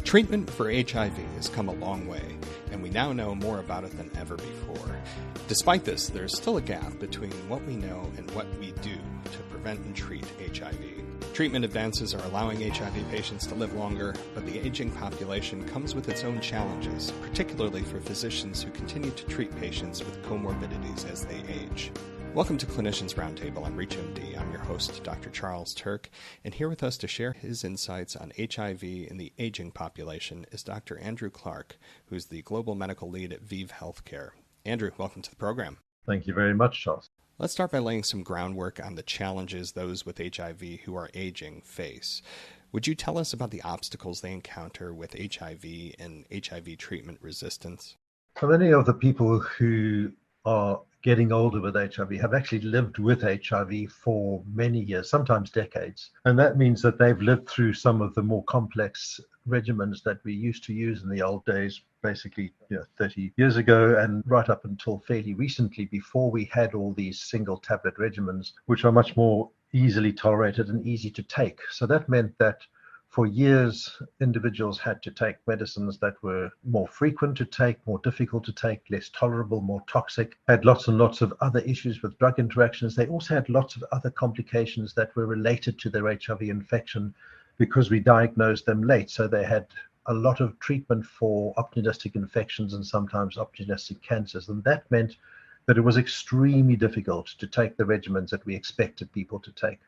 Treatment for HIV has come a long way, and we now know more about it than ever before. Despite this, there's still a gap between what we know and what we do to prevent and treat HIV. Treatment advances are allowing HIV patients to live longer, but the aging population comes with its own challenges, particularly for physicians who continue to treat patients with comorbidities as they age. Welcome to Clinicians Roundtable on ReachMD. I'm your host, Dr. Charles Turck, and here with us to share his insights on HIV in the aging population is Dr. Andrew Clark, who's the Global Medical Lead at ViiV Healthcare. Andrew, welcome to the program. Thank you very much, Charles. Let's start by laying some groundwork on the challenges those with HIV who are aging face. Would you tell us about the obstacles they encounter with HIV and HIV treatment resistance? So many of the people who are getting older with HIV have actually lived with HIV for many years, sometimes decades. And that means that they've lived through some of the more complex regimens that we used to use in the old days, basically 30 years ago, and right up until fairly recently, before we had all these single tablet regimens, which are much more easily tolerated and easy to take. So that meant that for years, individuals had to take medicines that were more frequent to take, more difficult to take, less tolerable, more toxic, had lots and lots of other issues with drug interactions. They also had lots of other complications that were related to their HIV infection because we diagnosed them late. So they had a lot of treatment for opportunistic infections and sometimes opportunistic cancers. And that meant that it was extremely difficult to take the regimens that we expected people to take.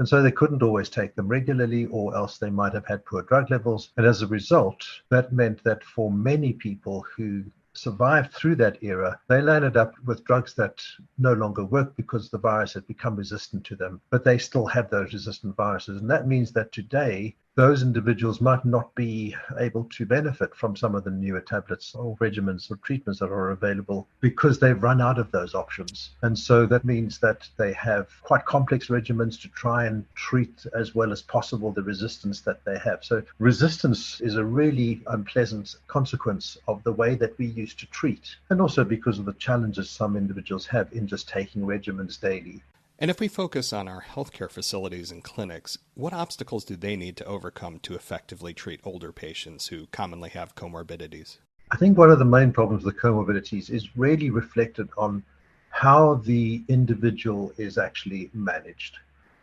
And so they couldn't always take them regularly, or else they might have had poor drug levels. And as a result, that meant that for many people who survived through that era, they landed up with drugs that no longer worked because the virus had become resistant to them, but they still have those resistant viruses. And that means that today, those individuals might not be able to benefit from some of the newer tablets or regimens or treatments that are available because they've run out of those options. And so that means that they have quite complex regimens to try and treat as well as possible the resistance that they have. So resistance is a really unpleasant consequence of the way that we used to treat, and also because of the challenges some individuals have in just taking regimens daily. And if we focus on our healthcare facilities and clinics, what obstacles do they need to overcome to effectively treat older patients who commonly have comorbidities? I think one of the main problems with comorbidities is really reflected on how the individual is actually managed.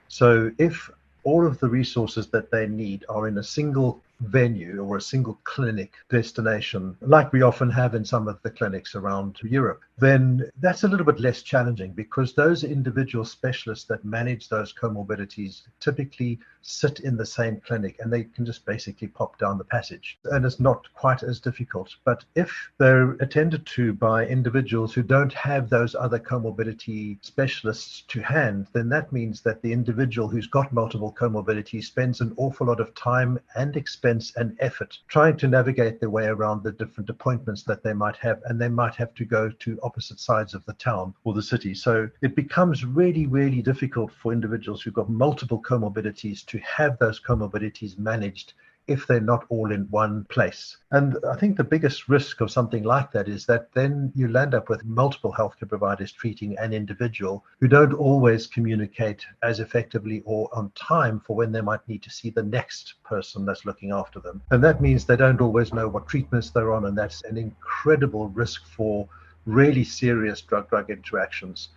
So if all of the resources that they need are in a single venue or a single clinic destination, like we often have in some of the clinics around Europe, then that's a little bit less challenging because those individual specialists that manage those comorbidities typically sit in the same clinic and they can just basically pop down the passage. And it's not quite as difficult. But if they're attended to by individuals who don't have those other comorbidity specialists to hand, then that means that the individual who's got multiple comorbidities spends an awful lot of time and expense and effort trying to navigate their way around the different appointments that they might have, and they might have to go to opposite sides of the town or the city. So it becomes really, really difficult for individuals who've got multiple comorbidities to have those comorbidities managed if they're not all in one place. And I think the biggest risk of something like that is that then you land up with multiple healthcare providers treating an individual who don't always communicate as effectively or on time for when they might need to see the next person that's looking after them. And that means they don't always know what treatments they're on, and that's an incredible risk for really serious drug-drug interactions.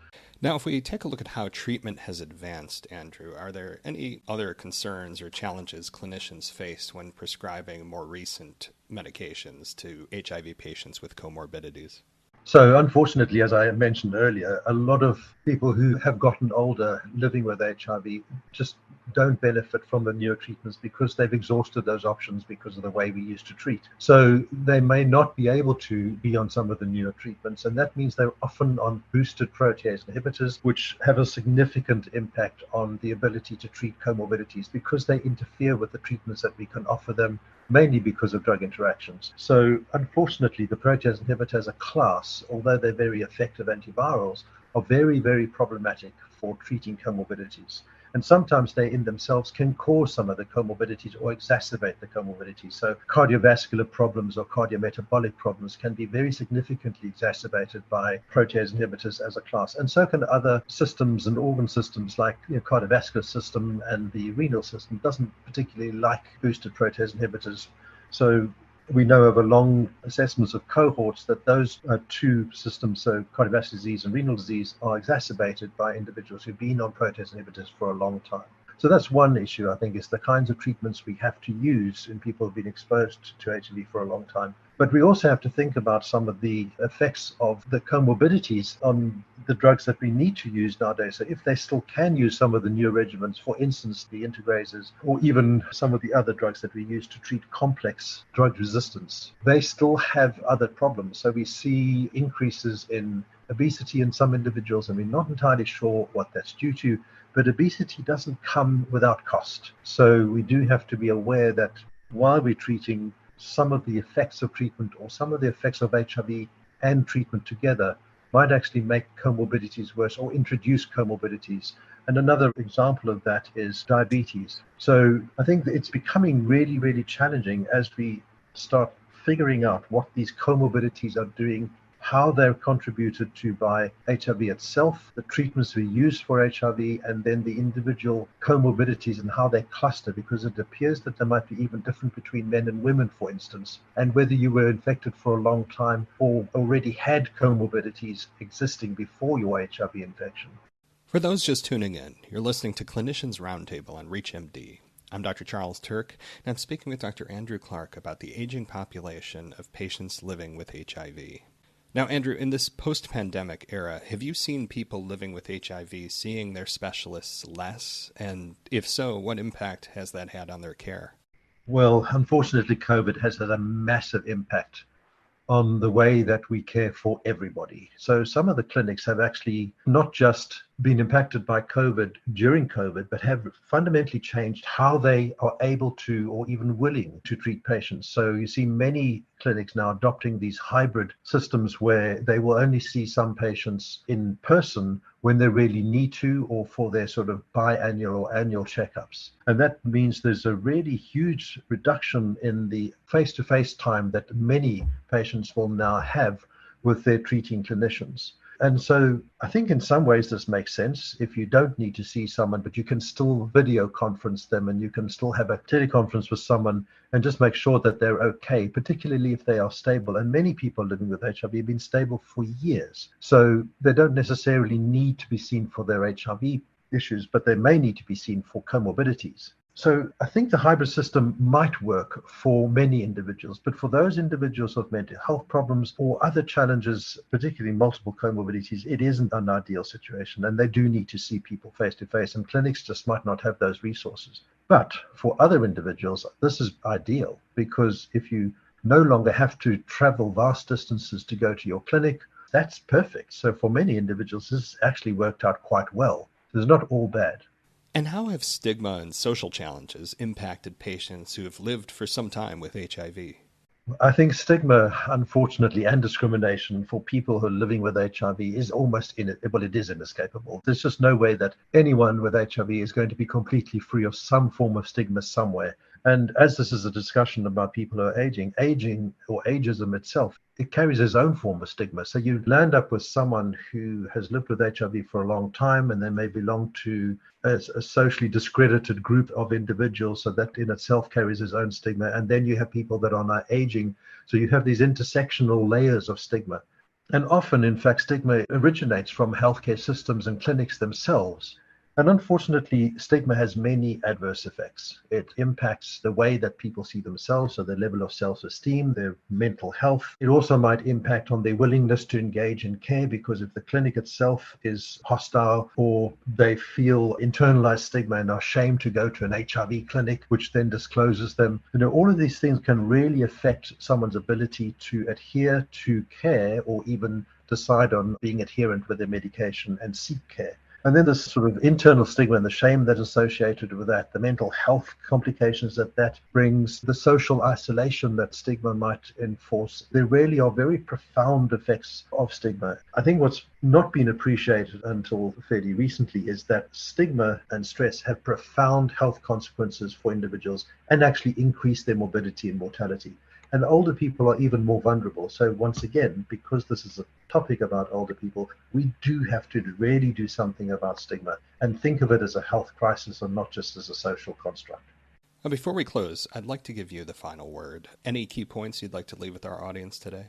Now, if we take a look at how treatment has advanced, Andrew, are there any other concerns or challenges clinicians face when prescribing more recent medications to HIV patients with comorbidities? So unfortunately, as I mentioned earlier, a lot of people who have gotten older living with HIV just don't benefit from the newer treatments because they've exhausted those options because of the way we used to treat. So they may not be able to be on some of the newer treatments, and that means they're often on boosted protease inhibitors, which have a significant impact on the ability to treat comorbidities because they interfere with the treatments that we can offer them, mainly because of drug interactions. So unfortunately, the protease inhibitors as a class, although they're very effective antivirals, are very, very problematic for treating comorbidities. And sometimes they in themselves can cause some of the comorbidities or exacerbate the comorbidities. So cardiovascular problems or cardiometabolic problems can be very significantly exacerbated by protease inhibitors as a class. And so can other systems and organ systems like the cardiovascular system, and the renal system doesn't particularly like boosted protease inhibitors. So we know over long assessments of cohorts that those two systems, so cardiovascular disease and renal disease, are exacerbated by individuals who've been on protease inhibitors for a long time. So that's one issue, I think, is the kinds of treatments we have to use in people who've been exposed to HIV for a long time. But we also have to think about some of the effects of the comorbidities on the drugs that we need to use nowadays. So if they still can use some of the newer regimens, for instance, the integrases, or even some of the other drugs that we use to treat complex drug resistance, they still have other problems. So we see increases in obesity in some individuals, and we're not entirely sure what that's due to. But obesity doesn't come without cost. So we do have to be aware that while we're treating, some of the effects of treatment or some of the effects of HIV and treatment together might actually make comorbidities worse or introduce comorbidities. And another example of that is diabetes. So I think that it's becoming really, really challenging as we start figuring out what these comorbidities are doing, how they're contributed to by HIV itself, the treatments we use for HIV, and then the individual comorbidities and how they cluster, because it appears that there might be even different between men and women, for instance, and whether you were infected for a long time or already had comorbidities existing before your HIV infection. For those just tuning in, you're listening to Clinicians Roundtable on ReachMD. I'm Dr. Charles Turck, and I'm speaking with Dr. Andrew Clark about the aging population of patients living with HIV. Now, Andrew, in this post-pandemic era, have you seen people living with HIV seeing their specialists less? And if so, what impact has that had on their care? Well, unfortunately, COVID has had a massive impact on the way that we care for everybody. So some of the clinics have actually not just been impacted by COVID during COVID, but have fundamentally changed how they are able to or even willing to treat patients. So you see many clinics now adopting these hybrid systems where they will only see some patients in person when they really need to, or for their sort of biannual or annual checkups. And that means there's a really huge reduction in the face-to-face time that many patients will now have with their treating clinicians. And so I think in some ways this makes sense. If you don't need to see someone, but you can still video conference them and you can still have a teleconference with someone and just make sure that they're okay, particularly if they are stable. And many people living with HIV have been stable for years. So they don't necessarily need to be seen for their HIV issues, but they may need to be seen for comorbidities. So I think the hybrid system might work for many individuals, but for those individuals with mental health problems or other challenges, particularly multiple comorbidities, it isn't an ideal situation, and they do need to see people face to face, and clinics just might not have those resources. But for other individuals, this is ideal, because if you no longer have to travel vast distances to go to your clinic, that's perfect. So for many individuals, this actually worked out quite well. It's not all bad. And how have stigma and social challenges impacted patients who have lived for some time with HIV? I think stigma, unfortunately, and discrimination for people who are living with HIV is it is inescapable. There's just no way that anyone with HIV is going to be completely free of some form of stigma somewhere. And as this is a discussion about people who are aging or ageism itself, it carries its own form of stigma. So you land up with someone who has lived with HIV for a long time, and they may belong to a socially discredited group of individuals. So that in itself carries its own stigma. And then you have people that are now aging. So you have these intersectional layers of stigma. And often, in fact, stigma originates from healthcare systems and clinics themselves. And unfortunately, stigma has many adverse effects. It impacts the way that people see themselves, so their level of self-esteem, their mental health. It also might impact on their willingness to engage in care, because if the clinic itself is hostile, or they feel internalized stigma and are ashamed to go to an HIV clinic, which then discloses them, all of these things can really affect someone's ability to adhere to care, or even decide on being adherent with their medication and seek care. And then this sort of internal stigma and the shame that's associated with that, the mental health complications that brings, the social isolation that stigma might enforce. There really are very profound effects of stigma. I think what's not been appreciated until fairly recently is that stigma and stress have profound health consequences for individuals and actually increase their morbidity and mortality. And older people are even more vulnerable. So once again, because this is a topic about older people, we do have to really do something about stigma and think of it as a health crisis and not just as a social construct. Now, before we close, I'd like to give you the final word. Any key points you'd like to leave with our audience today?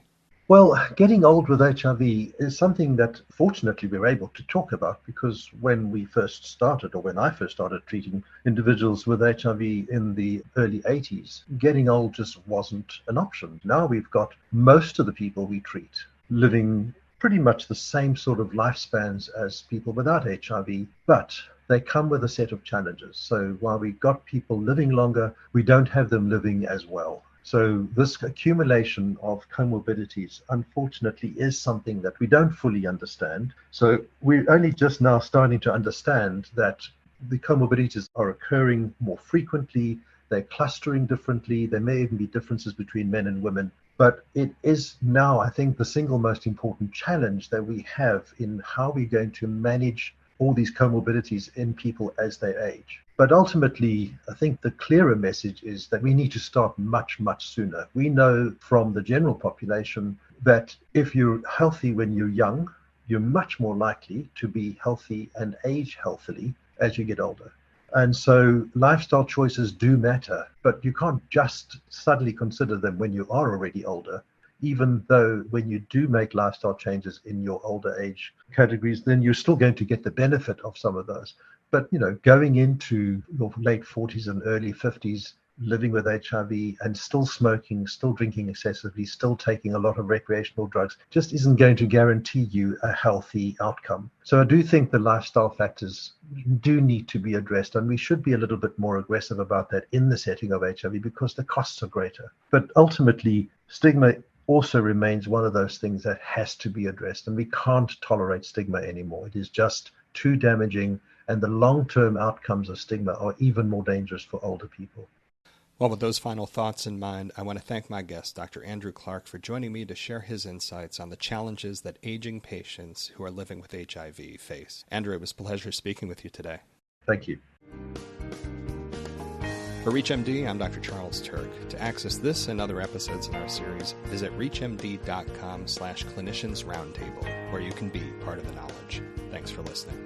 Well, getting old with HIV is something that fortunately we're able to talk about, because when we first started, or when I first started treating individuals with HIV in the early 80s, getting old just wasn't an option. Now we've got most of the people we treat living pretty much the same sort of lifespans as people without HIV, but they come with a set of challenges. So while we've got people living longer, we don't have them living as well. So this accumulation of comorbidities, unfortunately, is something that we don't fully understand. So we're only just now starting to understand that the comorbidities are occurring more frequently, they're clustering differently, there may even be differences between men and women. But it is now, I think, the single most important challenge that we have in how we're going to manage all these comorbidities in people as they age. But ultimately, I think the clearer message is that we need to start much, much sooner. We know from the general population that if you're healthy when you're young, you're much more likely to be healthy and age healthily as you get older. And so lifestyle choices do matter, but you can't just suddenly consider them when you are already older. Even though when you do make lifestyle changes in your older age categories, then you're still going to get the benefit of some of those. But, going into your late 40s and early 50s, living with HIV and still smoking, still drinking excessively, still taking a lot of recreational drugs, just isn't going to guarantee you a healthy outcome. So I do think the lifestyle factors do need to be addressed, and we should be a little bit more aggressive about that in the setting of HIV because the costs are greater. But ultimately, stigma also remains one of those things that has to be addressed, and we can't tolerate stigma anymore. It is just too damaging, and the long-term outcomes of stigma are even more dangerous for older people. Well, with those final thoughts in mind, I want to thank my guest, Dr. Andrew Clark, for joining me to share his insights on the challenges that aging patients who are living with HIV face. Andrew, it was a pleasure speaking with you today. Thank you. For ReachMD, I'm Dr. Charles Turck. To access this and other episodes in our series, visit reachmd.com/cliniciansroundtable, where you can be part of the knowledge. Thanks for listening.